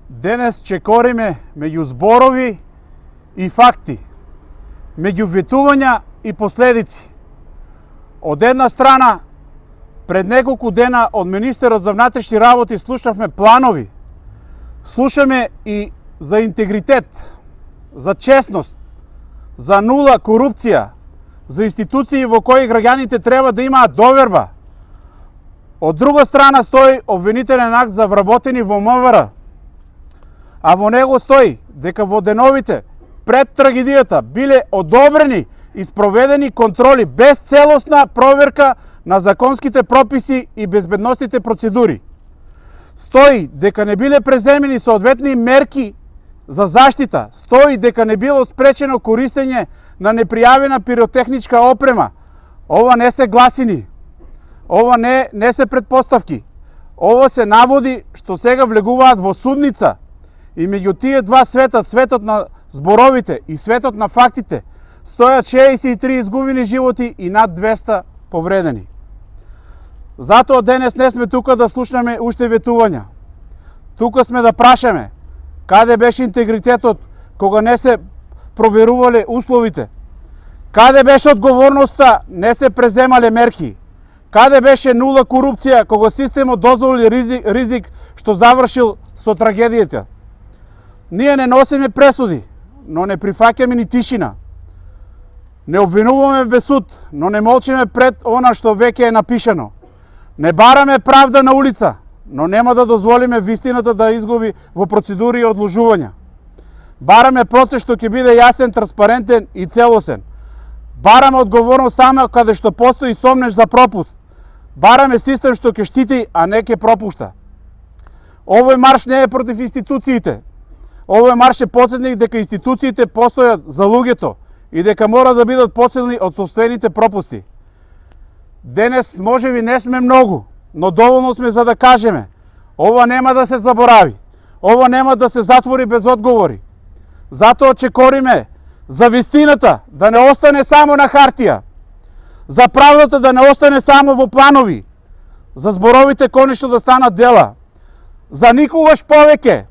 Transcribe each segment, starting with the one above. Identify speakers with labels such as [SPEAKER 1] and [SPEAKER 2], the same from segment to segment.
[SPEAKER 1] Денес чекориме меѓу зборови и факти, меѓу ветувања и последици. Од една страна, пред неколку дена од министерот за внатрешни работи слушавме планови, слушаме и за интегритет, за честност, за нула корупција, за институции во кои граѓаните треба да имаат доверба. Од друга страна стои обвинителен акт за вработени во МВР, а во него стои дека во деновите пред трагедијата биле одобрени и спроведени контроли без целосна проверка на законските прописи и безбедносните процедури. Стои дека не биле преземени соодветни мерки за заштита, стои дека не било спречено користење на непријавена пиротехничка опрема. Ова не се гласини, ова не се предпоставки, ова се наводи што сега влегуваат во судница. И меѓу тие два света, светот на зборовите и светот на фактите, стојат 63 изгубени животи и над 200 повредени. Затоа денес не сме тука да слушнеме уште ветувања. Тука сме да прашаме каде беше интегритетот кога не се проверувале условите, каде беше одговорноста, не се преземале мерки, каде беше нула корупција кога системот дозволи ризик што завршил со трагедијата. Ние не носиме пресуди, но не прифаќаме ни тишина. Не обвинуваме без суд, но не молчиме пред она што веќе е напишано. Не бараме правда на улица, но нема да дозволиме вистината да изгуби во процедури и одложувања. Бараме процес што ќе биде јасен, транспарентен и целосен. Бараме одговорност тама каде што постои сомнеш за пропуст. Бараме систем што ќе штити, а не ќе пропушта. Овој марш не е против институциите. Овој марш е потсетник дека институциите постојат за луѓето и дека мора да бидат посилни од сопствените пропусти. Денес можеби не сме многу, но доволно сме за да кажеме: ова нема да се заборави, ова нема да се затвори без одговори. Затоа чекориме за вистината да не остане само на хартија, за правдата да не остане само во планови, за зборовите конечно да станат дела, за никогаш повеќе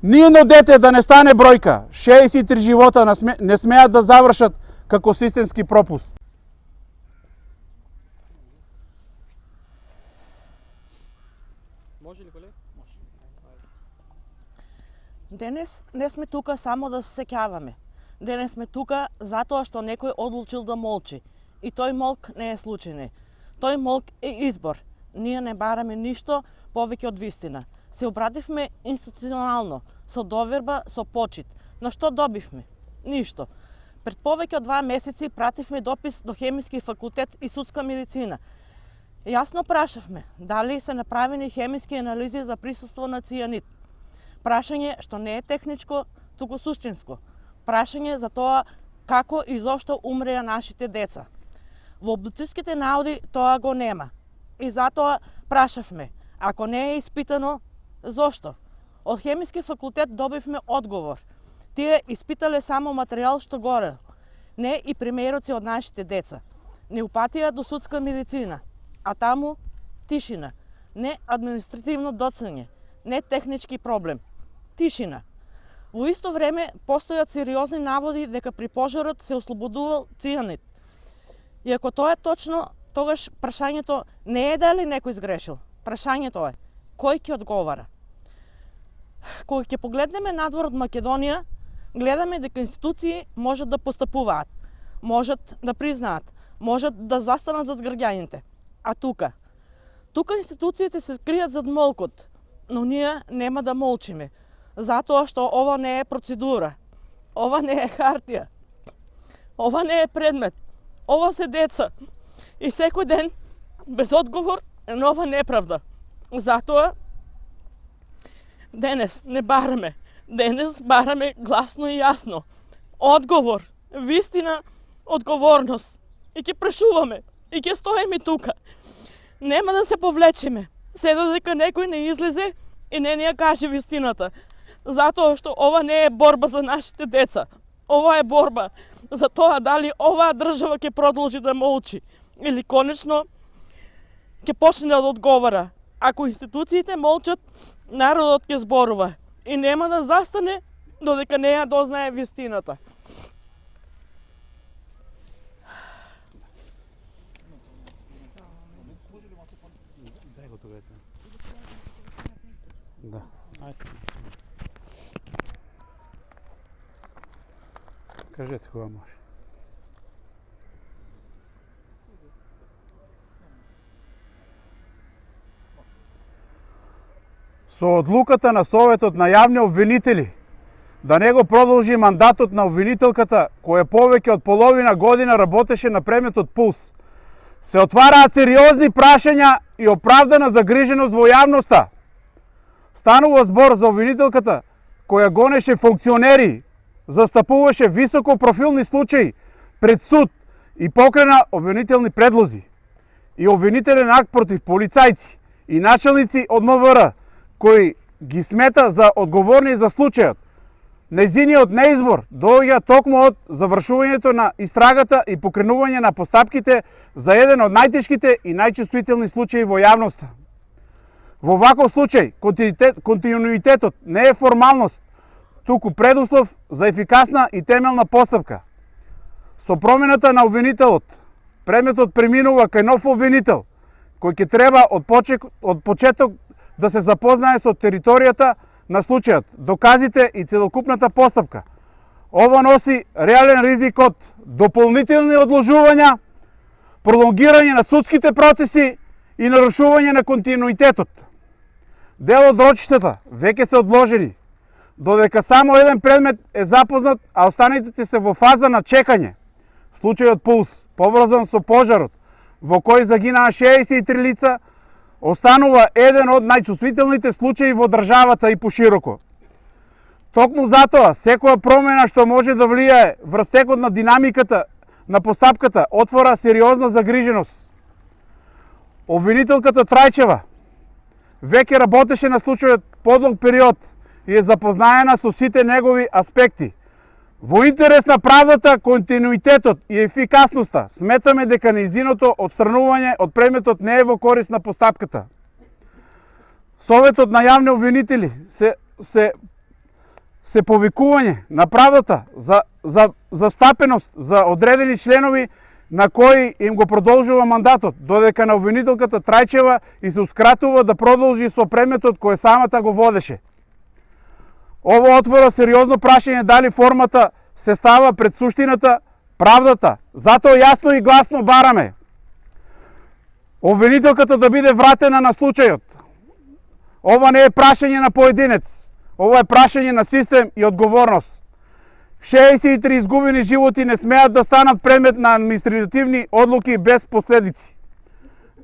[SPEAKER 1] ниедно дете да не стане бројка, 63 живота не смеат да завршат како системски пропуст.
[SPEAKER 2] Може ли, колега? Може.
[SPEAKER 3] Денес не сме тука само да се сеќаваме. Денес сме тука затоа што некој одлучил да молчи. И тој молк не е случајен. Тој молк е избор. Ние не бараме ништо повеќе од вистина. Се обративме институционално, со доверба, со почит. Но што добивме? Ништо. Пред повеќе од 2 месеци пративме допис до Хемиски факултет и судска медицина. Јасно прашавме дали се направени хемиски анализи за присуство на цијанид. Прашање што не е техничко, туку суштинско. Прашање за тоа како и зошто умреа нашите деца. Во обдуциските наоди тоа го нема. И затоа прашавме, ако не е испитано, зошто? Од Хемиски факултет добивме одговор. Тие испитале само материјал што горел, не и примероци од нашите деца. Не упатија до судска медицина, а таму тишина, не административно доцење, не технички проблем. Тишина. Во исто време постојат сериозни наводи дека при пожарот се ослободувал цијанид. И ако тоа е точно, тогаш прашањето не е дали некој сгрешил. Прашањето е кој ќе одговара. Кога ќе погледнеме надвор од Македонија, гледаме дека институции можат да постапуваат, можат да признаат, можат да застанат зад граѓаните. А тука институциите се кријат зад молкот, но ние нема да молчиме, затоа што ова не е процедура, ова не е хартија, ова не е предмет, ова се деца. И секој ден, без одговор, е нова неправда. Затоа, денес не бараме, денес бараме гласно и јасно. Одговор, вистина, одговорност. И ќе прашуваме, и ќе стоиме тука. Нема да се повлечеме, се додека некој не излезе и не ја каже вистината. Затоа што ова не е борба за нашите деца. Ова е борба за тоа дали оваа држава ќе продолжи да молчи или конечно ќе почне да одговара. Ако институциите молчат, Народот ќе зборува и нема да застане додека не ја дознае вистината.
[SPEAKER 1] Дај го тогава. Да. Ајде. Кажете кога може. Со одлуката на Советот на јавни обвинители да не го продолжи мандатот на обвинителката, која повеќе од половина година работеше на предметот Пулс, се отвараат сериозни прашања и оправдана загриженост во јавноста. Станува збор за обвинителката која гонеше функционери, застапуваше високо профилни случаи пред суд и покрена обвинителни предлози и обвинителен акт против полицајци и началници од МВР, кои ги смета за одговорни за случајот. Нејзиниот неизбор доаѓа токму од завршувањето на истрагата и покренување на постапките за еден од најтешките и најчувствителни случаи во јавноста. Во ваков случај, континуитетот не е формалност, туку предуслов за ефикасна и темелна постапка. Со промената на обвинителот, предметот преминува кај нов обвинител, кој ќе треба од почеток да се запознае со територијата на случајот, доказите и целокупната постапка. Ова носи реален ризик од дополнителни одложувања, пролонгирање на судските процеси и нарушување на континуитетот. Дел од рочиштата веќе се одложени, додека само еден предмет е запознат, а останатите се во фаза на чекање. Случајот Пулс, поврзан со пожарот, во кој загинаа 63 лица, останува еден од најчувствителните случаи во државата и пошироко. Токму затоа, секоја промена што може да влијае врз текот на динамиката на постапката отвора сериозна загриженост. Обвинителката Трајчева веќе работеше на случајот подлог период и е запознаена со сите негови аспекти. Во интерес на правдата, континуитетот и ефикасноста, сметаме дека нејзиното отстранување од предметот не е во корист на постапката. Советот на јавни обвинители се повикување на правдата за стапеност за одредени членови на кои им го продолжува мандатот, додека на обвинителката Трајчева и се ускратува да продолжи со предметот кој самата го водеше. Ово отвора сериозно прашање дали формата се става пред суштината, правдата. Затоа јасно и гласно бараме обвинителката да биде вратена на случајот. Ова не е прашање на поединец, ова е прашање на систем и одговорност. 63 изгубени животи не смеат да станат предмет на административни одлуки без последици.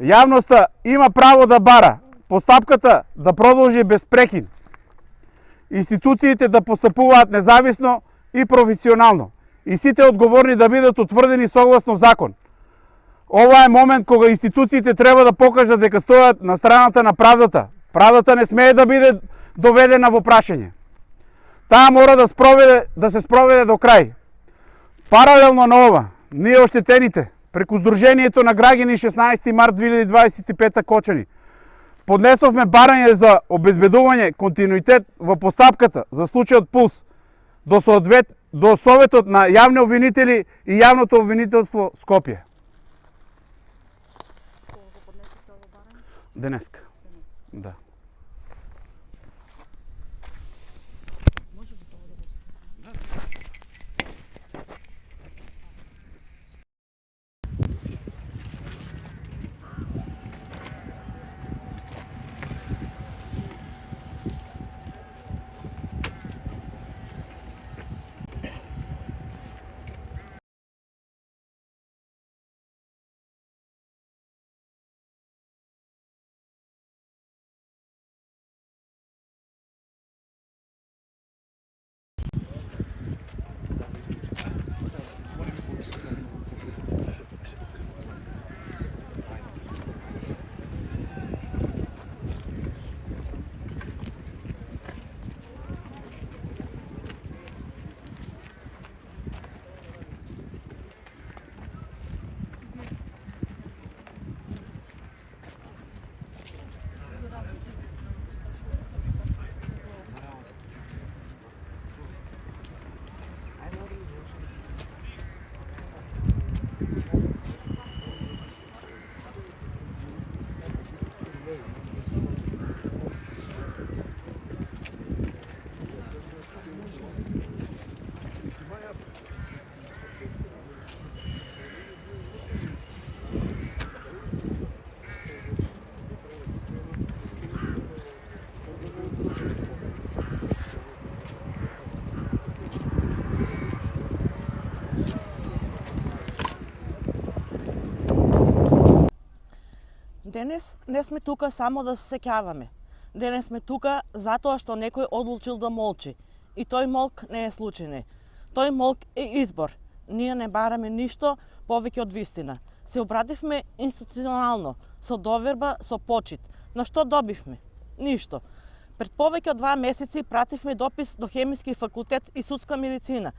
[SPEAKER 1] Јавноста има право да бара постапката да продолжи без прекин. Институциите да постапуваат независно и професионално и сите одговорни да бидат утврдени согласно закон. Ова е момент кога институциите треба да покажат дека стојат на страната на правдата. Правдата не смее да биде доведена во прашање. Таа мора да се спроведе до крај. Паралелно на ова, ние оштетените, преку Сдруженијето на граѓани 16 март 2025 Кочани, поднесовме барање за обезбедување континуитет во постапката за случајот Пулс до Советот на јавни обвинители и јавното обвинителство Скопје. Денеска. Да.
[SPEAKER 3] Денес не сме тука само да се сеќаваме. Денес сме тука затоа што некој одлучил да молчи. И тој молк не е случајен. Тој молк е избор. Ние не бараме ништо повеќе од вистина. Се обративме институционално, со доверба, со почит. На што добивме? Ништо. Пред повеќе од 2 месеци пративме допис до Хемиски факултет и судска медицина.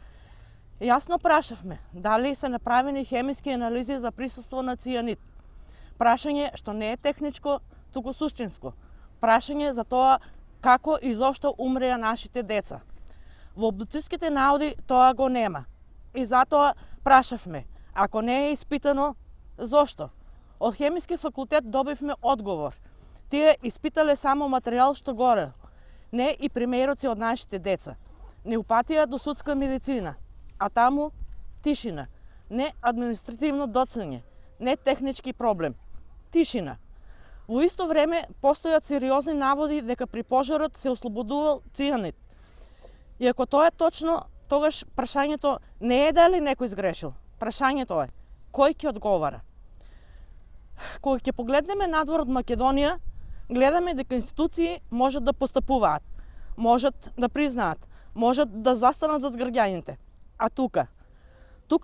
[SPEAKER 3] Јасно прашавме дали се направени хемиски анализи за присуство на цијанид. Прашање што не е техничко, туку суштинско. Прашање за тоа како и зошто умреа нашите деца. Во обдуциските наоди тоа го нема. И затоа прашавме, ако не е испитано, зошто? Од Хемиски факултет добивме одговор. Тие испитале само материјал што горел, не и примероци од нашите деца. Не упатија до судска медицина, а таму тишина, не административно доцење, не технички проблем. Тишина. Во исто време постојат сериозни наводи дека при пожарот се ослободувал цијанид. И ако тоа е точно, тогаш прашањето не е дали некој сгрешил. Прашањето е кој ќе одговара. Кога ќе погледнеме надвор од Македонија, гледаме дека институции можат да постапуваат, можат да признаат, можат да застанат зад граѓаните. А тука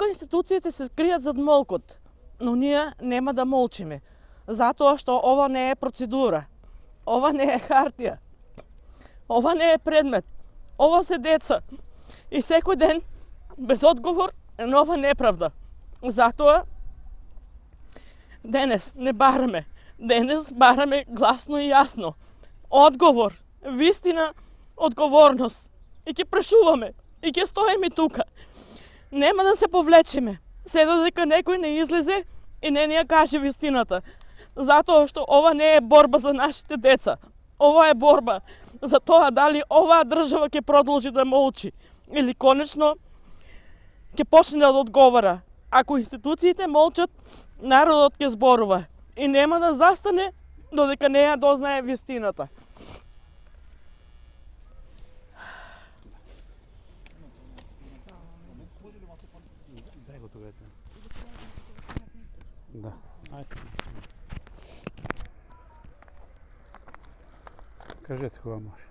[SPEAKER 3] институциите се кријат зад молкот, но ние нема да молчиме, затоа што ова не е процедура, ова не е хартија, ова не е предмет, ова се деца. И секој ден, без одговор, е нова неправда. Затоа, денес не бараме, денес бараме гласно и јасно. Одговор, вистина, одговорност. И ќе прашуваме, и ќе стоиме тука. Нема да се повлечеме, се додека некој не излезе и не ни ја каже вистината. Затоа што ова не е борба за нашите деца. Ова е борба за тоа дали оваа држава ќе продолжи да молчи или конечно ќе почне да одговара. Ако институциите молчат, народот ќе зборува и нема да застане додека не ја дознае вистината.
[SPEAKER 1] Да. Кажете кога може.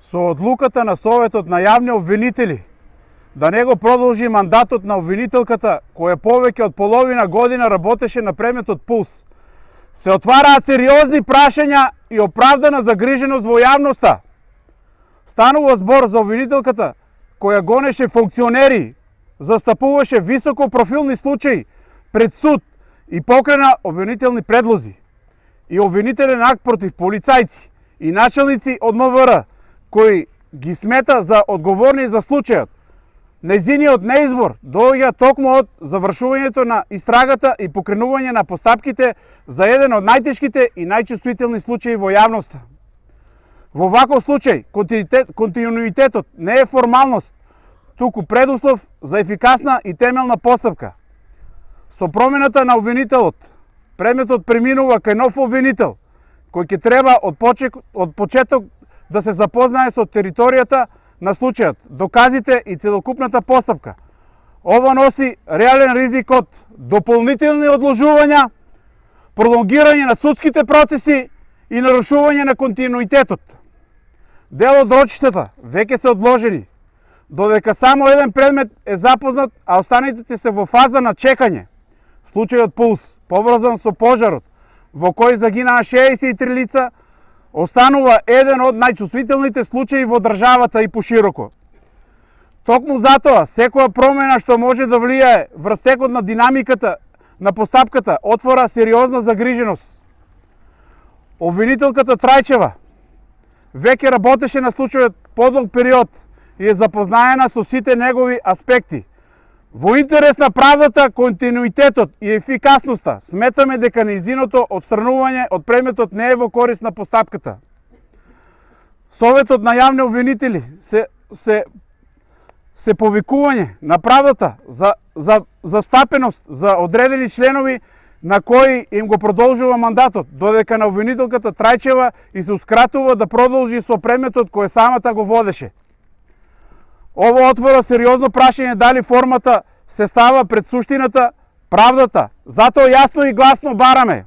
[SPEAKER 1] Со одлуката на Советот на јавни обвинители да не го продолжи мандатот на обвинителката, која повеќе од половина година работеше на предметот Пулс, се отвараат сериозни прашања и оправдана загриженост во јавноста. Станува збор за обвинителката која гонеше функционери, застапуваше високопрофилни случаи пред суд и покрена обвинителни предлози и обвинителен акт против полицајци и началници од МВР, кои ги смета за одговорни за случајот. Нејзиниот неизбор доаѓа токму од завршувањето на истрагата и покренување на постапките за еден од најтешките и најчувствителни случаи во јавноста. Во ваков случај, континуитетот не е формалност, туку предуслов за ефикасна и темелна постапка. Со промената на обвинителот, предметот преминува кај нов обвинител, кој ќе треба од почеток да се запознае со територијата на случајот, доказите и целокупната постапка. Ова носи реален ризик од дополнителни одложувања, пролонгирање на судските процеси и нарушување на континуитетот. Дел од рочиштата веќе се одложени, додека само еден предмет е запознат, а останатите се во фаза на чекање. Случајот Пулс, поврзан со пожарот, во кој загинаа 63 лица, останува еден од најчувствителните случаи во државата и пошироко. Токму затоа, секоја промена што може да влијае врз текот на динамиката на постапката отвора сериозна загриженост. Обвинителката Трајчева веќе работеше на случајот подолг период и е запознаена со сите негови аспекти. Во интерес на правдата, континуитетот и ефикасноста, сметаме дека нејзиното отстранување од предметот не е во корист на постапката. Советот на јавни обвинители се повикување на правдата за застапеност за одредени членови на кои им го продолжува мандатот, додека на обвинителката Трајчева и се ускратува да продолжи со предметот кој самата го водеше. Ово отвора сериозно прашање дали формата се става пред суштината, правдата. Затоа јасно и гласно бараме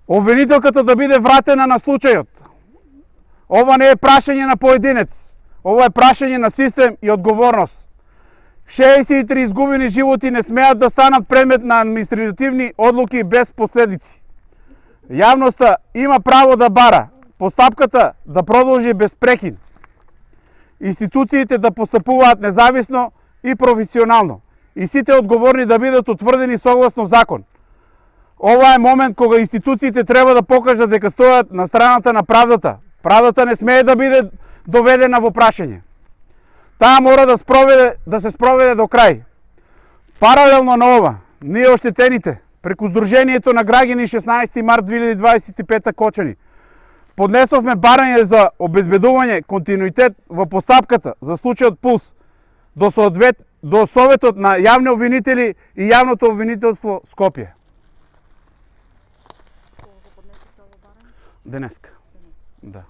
[SPEAKER 1] обвинителката да биде вратена на случајот. Ова не е прашање на поединец, ова е прашање на систем и одговорност. 63 изгубени животи не смеат да станат предмет на административни одлуки без последици. Јавноста има право да бара, постапката да продолжи без прекин. Институциите да постапуваат независно и професионално и сите одговорни да бидат утврдени согласно закон. Ова е момент кога институциите треба да покажат дека стојат на страната на правдата. Правдата не смее да биде доведена во прашање. Таа мора да се спроведе до крај. Паралелно на ова, ние оштетените, преку Сдруженијето на граѓани 16 март 2025 Кочани, поднесовме барање за обезбедување континуитет во постапката за случајот Пулс до Советот на јавни обвинители и јавното обвинителство Скопје. Денеска. Да.